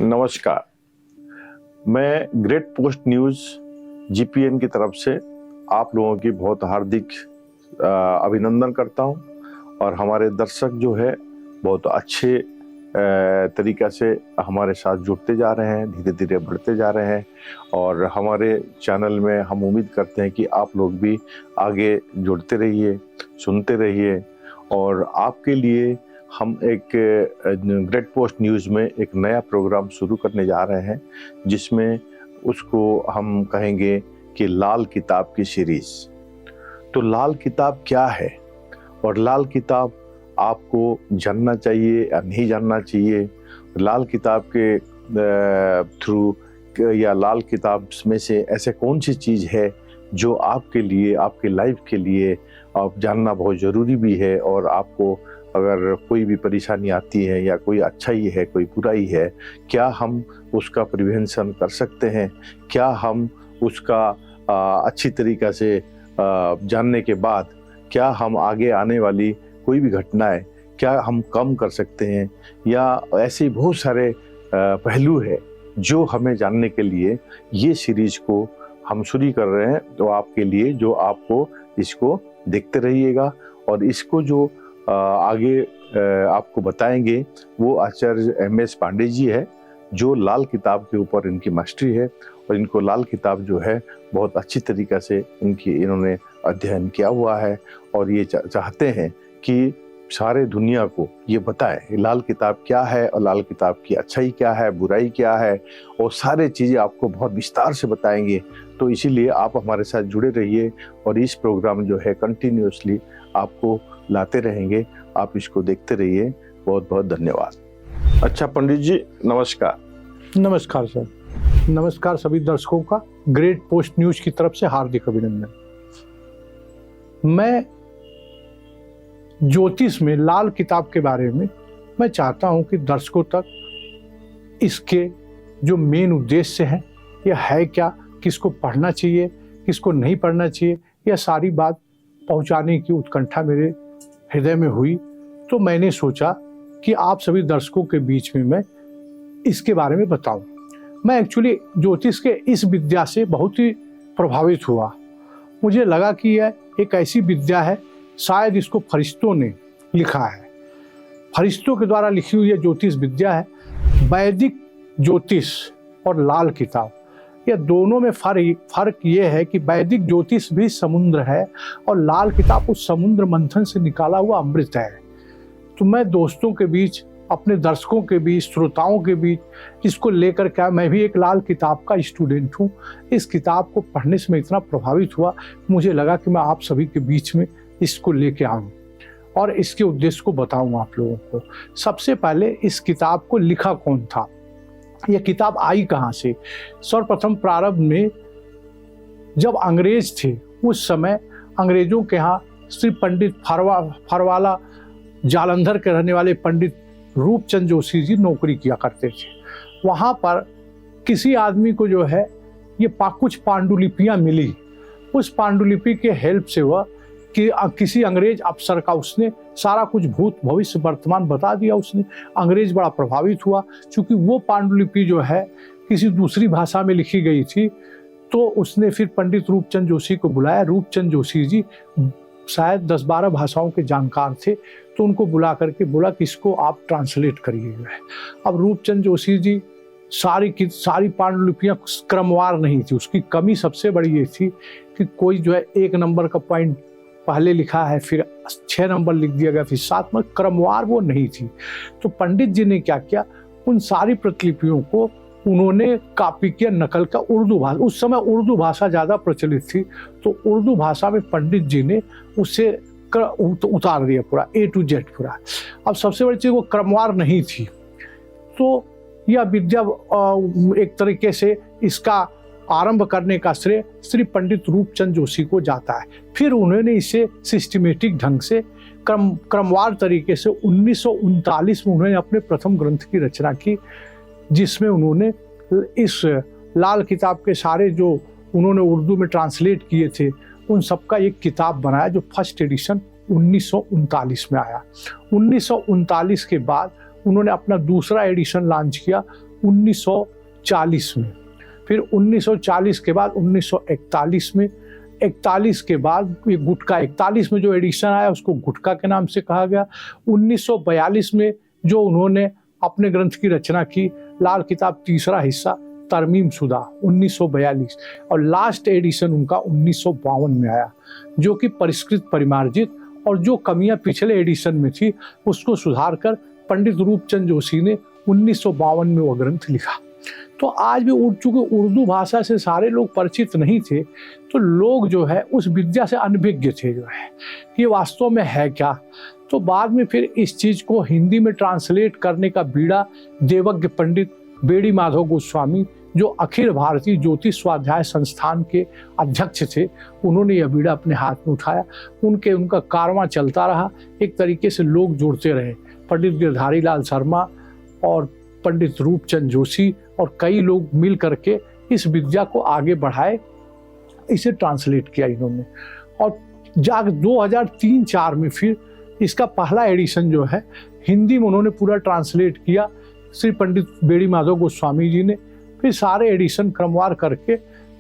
नमस्कार। मैं great post news GPN की तरफ से आप लोगों की बहुत हार्दिक अभिनंदन करता हूं और हमारे दर्शक जो है बहुत अच्छे तरीक़ा से हमारे साथ जुड़ते जा रहे हैं, धीरे धीरे बढ़ते जा रहे हैं और हमारे चैनल में हम उम्मीद करते हैं कि आप लोग भी आगे जुड़ते रहिए, सुनते रहिए। और आपके लिए हम एक ग्रेट पोस्ट न्यूज़ में एक नया प्रोग्राम शुरू करने जा रहे हैं, जिसमें उसको हम कहेंगे कि लाल किताब की सीरीज़। तो लाल किताब क्या है और लाल किताब आपको जानना चाहिए या नहीं जानना चाहिए, लाल किताब के थ्रू या लाल किताब में से ऐसे कौन सी चीज़ है जो आपके लिए, आपके लाइफ के लिए आप जानना बहुत ज़रूरी भी है। और आपको अगर कोई भी परेशानी आती है या कोई अच्छाई है, कोई बुराई है, क्या हम उसका प्रिवेंशन कर सकते हैं, क्या हम उसका अच्छी तरीक़ा से जानने के बाद क्या हम आगे आने वाली कोई भी घटनाएं क्या हम कम कर सकते हैं, या ऐसे बहुत सारे पहलू है जो हमें जानने के लिए ये सीरीज़ को हम शुरू कर रहे हैं। तो आपके लिए जो आपको इसको देखते रहिएगा और इसको जो आगे आपको बताएंगे वो आचार्य एम.एस. पांडे जी है, जो लाल किताब के ऊपर इनकी मास्टरी है और इनको लाल किताब जो है बहुत अच्छी तरीक़ा से इन्होंने अध्ययन किया हुआ है और ये चाहते हैं कि सारे दुनिया को ये बताएं लाल किताब क्या है और लाल किताब की अच्छाई क्या है, बुराई क्या है, और सारे चीज़ें आपको बहुत विस्तार से बताएंगे। तो इसीलिए आप हमारे साथ जुड़े रहिए और इस प्रोग्राम जो है कंटिन्यूसली आपको लाते रहेंगे, आप इसको देखते रहिए। बहुत बहुत धन्यवाद। अच्छा पंडित जी, नमस्कार। नमस्कार सर। नमस्कार सभी दर्शकों का ग्रेट पोस्ट न्यूज़ की तरफ से हार्दिक अभिनंदन। मैं ज्योतिष में लाल किताब के बारे में मैं चाहता हूं कि दर्शकों तक इसके जो मेन उद्देश्य है, यह है क्या, किसको पढ़ना चाहिए, किसको नहीं पढ़ना चाहिए, यह सारी बात पहुंचाने की उत्कंठा मेरे हृदय में हुई। तो मैंने सोचा कि आप सभी दर्शकों के बीच में मैं इसके बारे में बताऊं। मैं एक्चुअली ज्योतिष के इस विद्या से बहुत ही प्रभावित हुआ। मुझे लगा कि यह एक ऐसी विद्या है, शायद इसको फरिश्तों ने लिखा है, फरिश्तों के द्वारा लिखी हुई यह ज्योतिष विद्या है। वैदिक ज्योतिष और लाल किताब, यह दोनों में फर्क ये है कि वैदिक ज्योतिष भी समुद्र है और लाल किताब उस समुद्र मंथन से निकाला हुआ अमृत है। तो मैं दोस्तों के बीच, अपने दर्शकों के बीच, श्रोताओं के बीच इसको लेकर क्या, मैं भी एक लाल किताब का स्टूडेंट हूँ। इस किताब को पढ़ने से मैं इतना प्रभावित हुआ, मुझे लगा कि मैं आप सभी के बीच में इसको लेके आऊँ और इसके उद्देश्य को बताऊँ आप लोगों को। सबसे पहले इस किताब को लिखा कौन था, यह किताब आई कहाँ से। सर्वप्रथम प्रारंभ में जब अंग्रेज थे, उस समय अंग्रेजों के यहाँ श्री पंडित फरवाला जालंधर के रहने वाले पंडित रूपचंद जोशी जी नौकरी किया करते थे। वहाँ पर किसी आदमी को जो है ये कुछ पांडुलिपियाँ मिली। उस पांडुलिपि के हेल्प से वह कि किसी अंग्रेज अफसर का उसने सारा कुछ भूत भविष्य वर्तमान बता दिया। उसने अंग्रेज बड़ा प्रभावित हुआ, क्योंकि वो पांडुलिपि जो है किसी दूसरी भाषा में लिखी गई थी। तो उसने फिर पंडित रूपचंद जोशी को बुलाया। रूपचंद जोशी जी शायद 10-12 भाषाओं के जानकार थे, तो उनको बुला करके बोला कि इसको आप ट्रांसलेट करिए। अब रूपचंद जोशी जी सारी पांडुलिपियाँ क्रमवार नहीं थी। उसकी कमी सबसे बड़ी ये थी कि कोई जो है 1 नंबर का पॉइंट पहले लिखा है, फिर 6 नंबर लिख दिया गया, फिर 7 नंबर, क्रमवार वो नहीं थी। तो पंडित जी ने क्या किया, उन सारी प्रतिलिपियों को उन्होंने कॉपी किया, नकल का। उर्दू भाषा, उस समय उर्दू भाषा ज़्यादा प्रचलित थी, तो उर्दू भाषा में पंडित जी ने उसे उतार दिया पूरा A to Z पूरा। अब सबसे बड़ी चीज़ वो क्रमवार नहीं थी। तो यह विद्या एक तरीके से इसका आरंभ करने का श्रेय श्री पंडित रूपचंद जोशी को जाता है। फिर उन्होंने इसे सिस्टमेटिक ढंग से क्रमवार तरीके से 1939 में उन्होंने अपने प्रथम ग्रंथ की रचना की, जिसमें उन्होंने इस लाल किताब के सारे जो उन्होंने उर्दू में ट्रांसलेट किए थे उन सबका एक किताब बनाया, जो फर्स्ट एडिशन 1939 में आया। 1939 के बाद उन्होंने अपना दूसरा एडिशन लॉन्च किया 1940 में, फिर 1940 के बाद 1941 में, 41 के बाद ये गुटका, 41 में जो एडिशन आया उसको गुटका के नाम से कहा गया। 1942 में जो उन्होंने अपने ग्रंथ की रचना की, लाल किताब तीसरा हिस्सा तरमीम शुदा 1942, और लास्ट एडिशन उनका 1952 में आया, जो कि परिष्कृत परिमार्जित और जो कमियां पिछले एडिशन में थी उसको सुधार कर पंडित रूपचंद जोशी ने 1952 में वह ग्रंथ लिखा। तो आज भी चूंकि उर्दू भाषा से सारे लोग परिचित नहीं थे, तो लोग जो है उस विद्या से अनभिज्ञ थे जो है कि वास्तव में है क्या। तो बाद में फिर इस चीज़ को हिंदी में ट्रांसलेट करने का बीड़ा देवज्ञ पंडित बेड़ी माधव गोस्वामी, जो अखिल भारतीय ज्योतिष स्वाध्याय संस्थान के अध्यक्ष थे, उन्होंने यह बीड़ा अपने हाथ में उठाया। उनका कारवां चलता रहा, एक तरीके से लोग जुड़ते रहे। पंडित गिरधारी लाल शर्मा और पंडित रूपचंद जोशी और कई लोग मिल करके इस विद्या को आगे बढ़ाए, इसे ट्रांसलेट किया इन्होंने। और 2003-4 में फिर इसका पहला एडिशन जो है हिंदी में उन्होंने पूरा ट्रांसलेट किया, श्री पंडित बेड़ी माधव गोस्वामी जी ने। फिर सारे एडिशन क्रमवार करके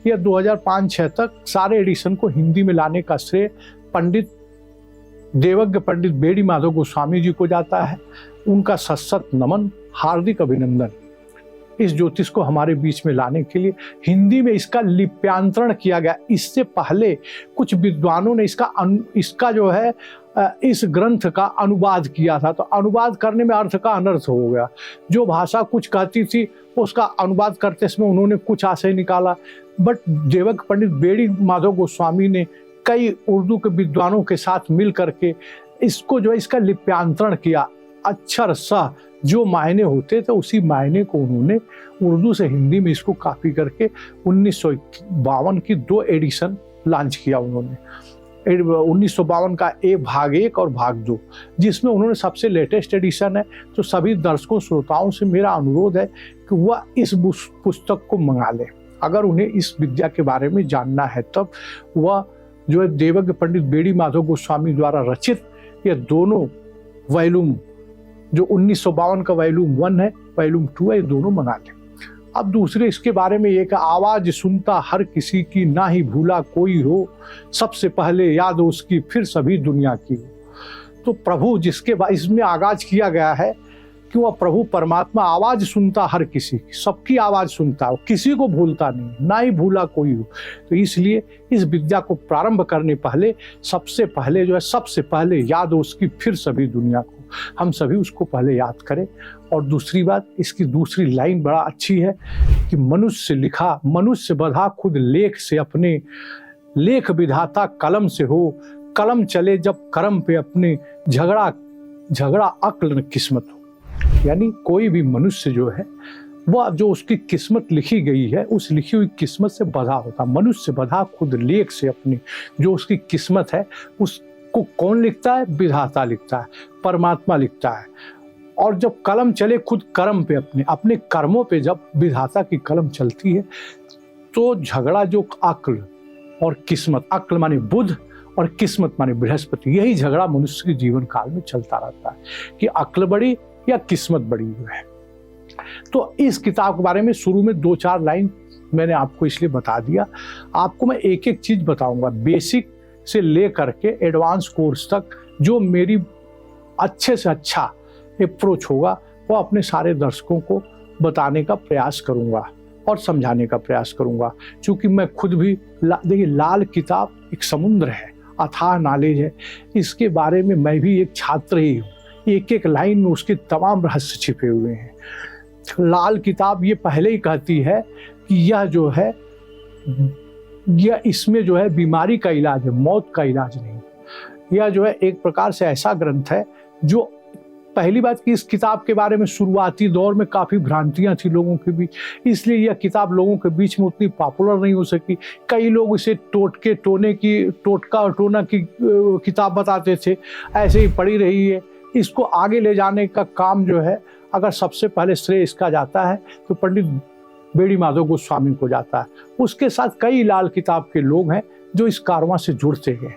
यह 2005-6 तक सारे एडिशन को हिंदी में लाने का श्रेय पंडित देवज्ञ पंडित बेड़ी माधव गोस्वामी जी को जाता है। उनका सशक्त नमन, हार्दिक अभिनंदन इस ज्योतिष को हमारे बीच में लाने के लिए। हिंदी में इसका लिप्यांतरण किया गया। इससे पहले कुछ विद्वानों ने इसका जो है इस ग्रंथ का अनुवाद किया था, तो अनुवाद करने में अर्थ का अनर्थ हो गया। जो भाषा कुछ कहती थी उसका अनुवाद करते समय उन्होंने कुछ आशय निकाला, बट देवज्ञ पंडित बेड़ी माधव गोस्वामी ने कई उर्दू के विद्वानों के साथ मिल करके इसको जो है इसका लिप्यांतरण किया। अक्षर सह जो मायने होते थे उसी मायने को उन्होंने उर्दू से हिंदी में इसको कॉपी करके 1952 की 2 एडिशन लॉन्च किया उन्होंने। 1952 का भाग 1 और भाग 2, जिसमें उन्होंने सबसे लेटेस्ट एडिशन है। तो सभी दर्शकों श्रोताओं से मेरा अनुरोध है कि वह इस पुस्तक को मंगा लें। अगर उन्हें इस विद्या के बारे में जानना है तब वह जो है देवज्ञ पंडित बेड़ी माधव गोस्वामी द्वारा रचित ये दोनों वॉल्यूम, जो 1952 का वॉल्यूम 1 है, वॉल्यूम 2 है, ये दोनों मंगा लें। अब दूसरे इसके बारे में ये कि आवाज़ सुनता हर किसी की, ना ही भूला कोई हो, सबसे पहले याद उसकी फिर सभी दुनिया की हो। तो प्रभु जिसके इसमें आगाज किया गया है कि वह प्रभु परमात्मा आवाज़ सुनता हर किसी की, सबकी आवाज़ सुनता हो, किसी को भूलता नहीं, ना ही भूला कोई हो। तो इसलिए इस विद्या को प्रारंभ करने पहले सबसे पहले याद हो उसकी फिर सभी दुनिया को। हम सभी उसको पहले याद करें। और दूसरी बात, इसकी दूसरी लाइन बड़ा अच्छी है कि मनुष्य बधा खुद लेख से अपने, लेख विधाता कलम से हो, कलम चले जब करम पे अपने, झगड़ा अक्ल न किस्मत हो। यानी कोई भी मनुष्य जो है वह जो उसकी किस्मत लिखी गई है उस लिखी हुई किस्मत से बधा होता। मनुष्य बधा खुद लेख से अपनी, जो उसकी किस्मत है उसको कौन लिखता है? विधाता लिखता है, परमात्मा लिखता है। और जब कलम चले खुद कर्म पे, अपने कर्मों पे जब विधाता की कलम चलती है तो झगड़ा जो अक्ल और किस्मत, अक्ल माने बुध और किस्मत माने बृहस्पति, यही झगड़ा मनुष्य के जीवन काल में चलता रहता है कि अक्ल बड़ी या किस्मत बड़ी है। तो इस किताब के बारे में शुरू में 2-4 लाइन मैंने आपको इसलिए बता दिया। आपको मैं एक एक चीज बताऊंगा, बेसिक से ले करके एडवांस कोर्स तक, जो मेरी अच्छे से अच्छा अप्रोच होगा वो अपने सारे दर्शकों को बताने का प्रयास करूंगा और समझाने का प्रयास करूंगा। क्योंकि मैं खुद भी देखिए, लाल किताब एक समुद्र है, अथाह नॉलेज है, इसके बारे में मैं भी एक छात्र ही हूँ। एक एक लाइन में उसके तमाम रहस्य छिपे हुए हैं। लाल किताब ये पहले ही कहती है कि यह जो है, यह इसमें जो है बीमारी का इलाज है, मौत का इलाज नहीं। यह जो है एक प्रकार से ऐसा ग्रंथ है जो, पहली बात कि इस किताब के बारे में शुरुआती दौर में काफ़ी भ्रांतियां थी लोगों के बीच, इसलिए यह किताब लोगों के बीच में उतनी पॉपुलर नहीं हो सकी। कई लोग इसे टोटका और टोना की किताब बताते थे, ऐसे ही पड़ी रही है। इसको आगे ले जाने का काम जो है, अगर सबसे पहले श्रेय इसका जाता है तो पंडित बेड़ी माधव गोस्वामी को जाता है। उसके साथ कई लाल किताब के लोग हैं जो इस कारवां से जुड़ते गए,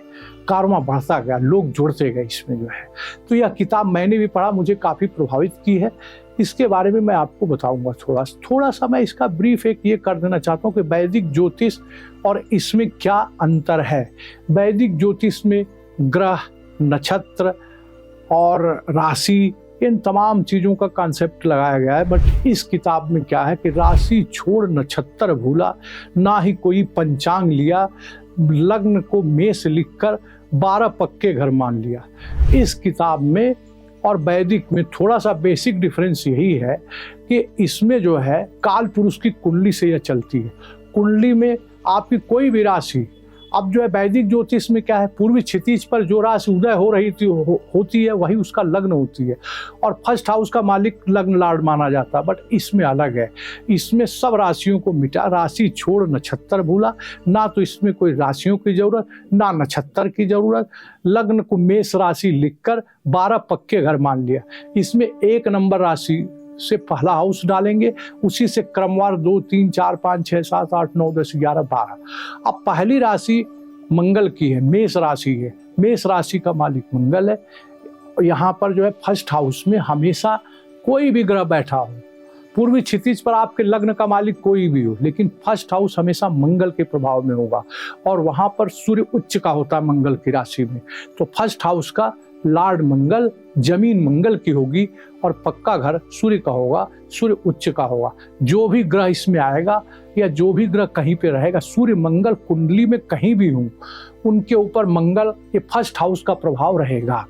कारवां बढ़ता गया, लोग जुड़ते गए इसमें जो है। तो यह किताब मैंने भी पढ़ा, मुझे काफ़ी प्रभावित की है। इसके बारे में मैं आपको बताऊंगा थोड़ा सा मैं इसका ब्रीफ एक ये कर देना चाहता हूँ कि वैदिक ज्योतिष और इसमें क्या अंतर है। वैदिक ज्योतिष में ग्रह, नक्षत्र और राशि, इन तमाम चीज़ों का कॉन्सेप्ट लगाया गया है। बट इस किताब में क्या है कि राशि छोड़ नक्षत्र भूला, ना ही कोई पंचांग लिया, लग्न को मेष लिखकर 12 पक्के घर मान लिया। इस किताब में और वैदिक में थोड़ा सा बेसिक डिफरेंस यही है कि इसमें जो है काल पुरुष की कुंडली से यह चलती है। कुंडली में आपकी कोई भी राशि, अब जो है वैदिक ज्योतिष में क्या है, पूर्वी क्षितिज पर जो राशि उदय हो रही थी होती है वही उसका लग्न होती है, और फर्स्ट हाउस का मालिक लग्न लॉर्ड माना जाता है। बट इसमें अलग है, इसमें सब राशियों को मिटा, राशि छोड़ नक्षत्र भूला, ना तो इसमें कोई राशियों की जरूरत ना नक्षत्र की जरूरत, लग्न को मेष राशि लिखकर 12 पक्के घर मान लिया। इसमें 1 नंबर राशि से पहला हाउस डालेंगे, उसी से क्रमवार 2, 3, 4, 5, 6, 7, 8, 9, 10, 11, 12। अब पहली राशि मंगल की है, मेष राशि है, मेष राशि का मालिक मंगल है। यहाँ पर जो है फर्स्ट हाउस में हमेशा कोई भी ग्रह बैठा हो, पूर्वी क्षितिज पर आपके लग्न का मालिक कोई भी हो, लेकिन फर्स्ट हाउस हमेशा मंगल के प्रभाव में होगा, और वहाँ पर सूर्य उच्च का होता है मंगल की राशि में। तो फर्स्ट हाउस का लॉर्ड मंगल, जमीन मंगल की होगी, और पक्का घर सूर्य का होगा, सूर्य उच्च का होगा। जो भी ग्रह इसमें आएगा या जो भी ग्रह कहीं पे रहेगा, सूर्य मंगल कुंडली में कहीं भी हों, उनके ऊपर मंगल ये फर्स्ट हाउस का प्रभाव रहेगा।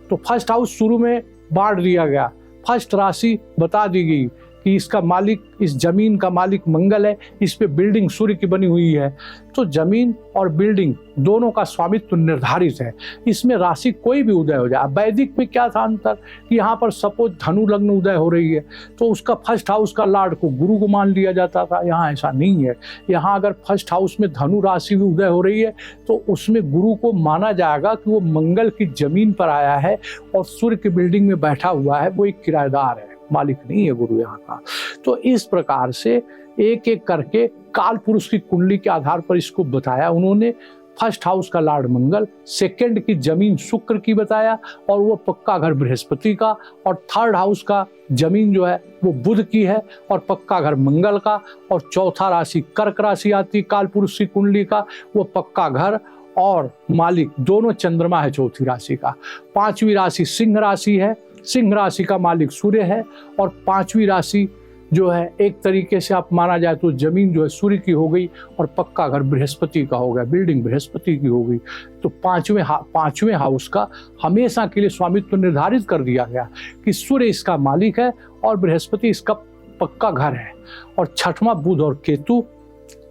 तो फर्स्ट हाउस शुरू में बांट दिया गया, फर्स्ट राशि बता दी गई कि इसका मालिक, इस जमीन का मालिक मंगल है, इस पे बिल्डिंग सूर्य की बनी हुई है। तो जमीन और बिल्डिंग दोनों का स्वामित्व निर्धारित है, इसमें राशि कोई भी उदय हो जाए। वैदिक में क्या था अंतर कि यहाँ पर सपोज धनु लग्न उदय हो रही है तो उसका फर्स्ट हाउस का लॉर्ड को गुरु को मान लिया जाता था, यहाँ ऐसा नहीं है। यहाँ अगर फर्स्ट हाउस में धनु राशि भी उदय हो रही है तो उसमें गुरु को माना जाएगा कि वो मंगल की जमीन पर आया है और सूर्य की बिल्डिंग में बैठा हुआ है, वो एक किराएदार है, मालिक नहीं है गुरु यहाँ का। तो इस प्रकार से एक एक करके काल पुरुष की कुंडली के आधार पर इसको बताया उन्होंने। फर्स्ट हाउस का लॉर्ड मंगल, सेकंड की जमीन शुक्र की बताया और वो पक्का घर बृहस्पति का, और थर्ड हाउस का जमीन जो है वो बुध की है और पक्का घर मंगल का, और चौथा राशि कर्क राशि आती काल पुरुष की कुंडली का, वो पक्का घर और मालिक दोनों चंद्रमा है चौथी राशि का। 5वीं राशि सिंह राशि है, सिंह राशि का मालिक सूर्य है, और 5वीं राशि जो है एक तरीके से आप माना जाए तो जमीन जो है सूर्य की हो गई और पक्का घर बृहस्पति का हो गया, बिल्डिंग बृहस्पति की हो गई। तो 5वें हाउस का हमेशा के लिए स्वामित्व निर्धारित कर दिया गया कि सूर्य इसका मालिक है और बृहस्पति इसका पक्का घर है, और 6वां बुध और केतु,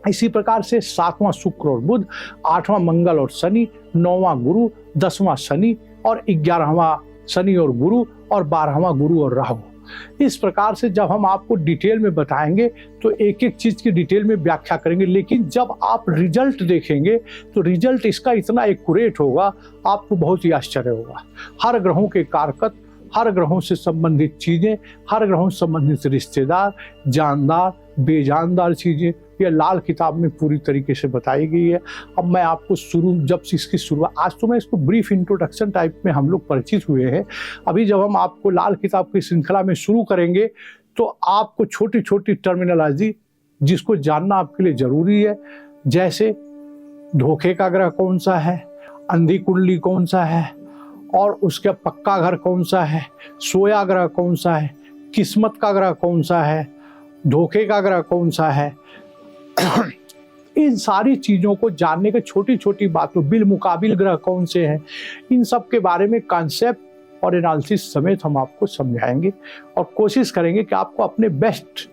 इसी प्रकार से 7वां शुक्र और बुध, 8वां मंगल और शनि, 9वां गुरु, 10वां शनि, और 11वां शनि और गुरु, और 12वां गुरु और राहु। इस प्रकार से जब हम आपको डिटेल में बताएंगे तो एक एक चीज की डिटेल में व्याख्या करेंगे, लेकिन जब आप रिजल्ट देखेंगे तो रिजल्ट इसका इतना एक्यूरेट होगा, आपको बहुत ही आश्चर्य होगा। हर ग्रहों के कारकत, हर ग्रहों से संबंधित चीजें, हर ग्रहों से संबंधित रिश्तेदार, जानदार, बेजानदार चीजें, यह लाल किताब में पूरी तरीके से बताई गई है। अब मैं आपको जब इसकी शुरुआत, आज तो मैं इसको ब्रीफ इंट्रोडक्शन टाइप में हम लोग परिचित हुए हैं, अभी जब हम आपको लाल किताब की श्रृंखला में शुरू करेंगे तो आपको छोटी छोटी टर्मिनोलॉजी जिसको जानना आपके लिए जरूरी है, जैसे धोखे का ग्रह कौन सा है, अंधी कुंडली कौन सा है, और उसका पक्का घर कौन सा है, सोया ग्रह कौन सा है, किस्मत का ग्रह कौन सा है, धोखे का ग्रह कौन सा है, इन सारी चीज़ों को जानने के छोटी छोटी बातों, बिल मुकाबिल ग्रह कौन से हैं, इन सब के बारे में कॉन्सेप्ट और एनालिसिस समेत हम आपको समझाएंगे और कोशिश करेंगे कि आपको अपने बेस्ट,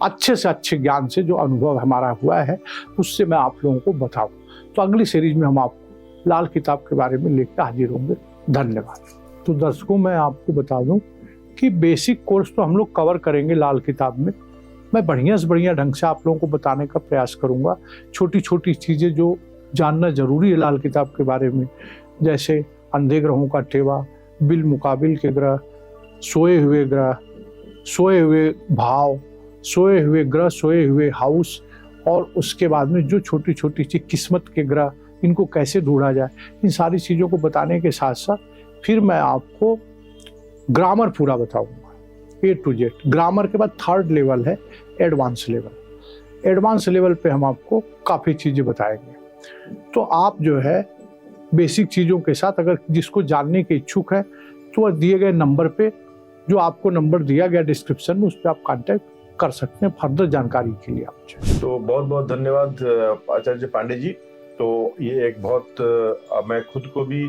अच्छे से अच्छे ज्ञान से जो अनुभव हमारा हुआ है उससे मैं आप लोगों को बताऊं। तो अगली सीरीज में हम आपको लाल किताब के बारे में लेकर हाजिर होंगे। धन्यवाद। तो दर्शकों, मैं आपको बता दूं कि बेसिक कोर्स तो हम लोग कवर करेंगे लाल किताब में। मैं बढ़िया से बढ़िया ढंग से आप लोगों को बताने का प्रयास करूंगा। छोटी छोटी चीज़ें जो जानना जरूरी है लाल किताब के बारे में, जैसे अंधे ग्रहों का टेवा, बिल मुकाबिल के ग्रह, सोए हुए ग्रह, सोए हुए भाव, सोए हुए ग्रह, सोए हुए हाउस, और उसके बाद में जो छोटी छोटी चीज किस्मत के ग्रह, इनको कैसे ढूंढा जाए, इन सारी चीज़ों को बताने के साथ साथ फिर मैं आपको ग्रामर पूरा बताऊंगा। A to Z। ग्रामर के बाद थर्ड लेवल है एडवांस लेवल। एडवांस लेवल पे हम आपको काफ़ी चीज़ें बताएंगे। तो आप जो है बेसिक चीज़ों के साथ अगर जिसको जानने के इच्छुक है तो वह दिए गए नंबर पे, जो आपको नंबर दिया गया डिस्क्रिप्शन में, उस पर आप कांटेक्ट कर सकते हैं फर्दर जानकारी के लिए आपसे। तो बहुत बहुत धन्यवाद आचार्य पांडे जी। तो ये एक बहुत मैं खुद को भी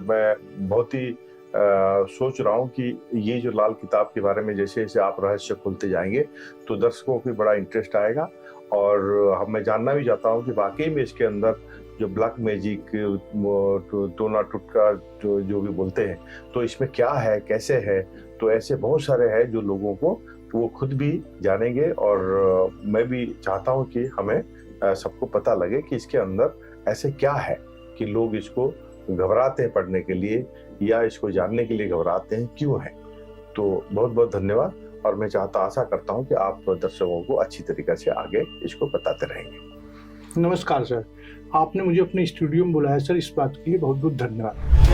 मैं बहुत ही सोच रहा हूँ कि ये जो लाल किताब के बारे में जैसे जैसे आप रहस्य खोलते जाएंगे तो दर्शकों को बड़ा इंटरेस्ट आएगा, और मैं जानना भी चाहता हूँ कि वाकई में इसके अंदर जो ब्लैक मैजिक, टोना टुटका जो भी बोलते हैं, तो इसमें क्या है, कैसे है। तो ऐसे बहुत सारे हैं जो लोगों को वो खुद भी जानेंगे, और मैं भी चाहता हूँ कि हमें सबको पता लगे कि इसके अंदर ऐसे क्या है कि लोग इसको घबराते हैं पढ़ने के लिए या इसको जानने के लिए घबराते हैं, क्यों है। तो बहुत बहुत धन्यवाद, और मैं आशा करता हूँ कि आप दर्शकों को अच्छी तरीके से आगे इसको बताते रहेंगे। नमस्कार सर, आपने मुझे अपने स्टूडियो में बुलाया सर, इस बात के लिए बहुत बहुत धन्यवाद।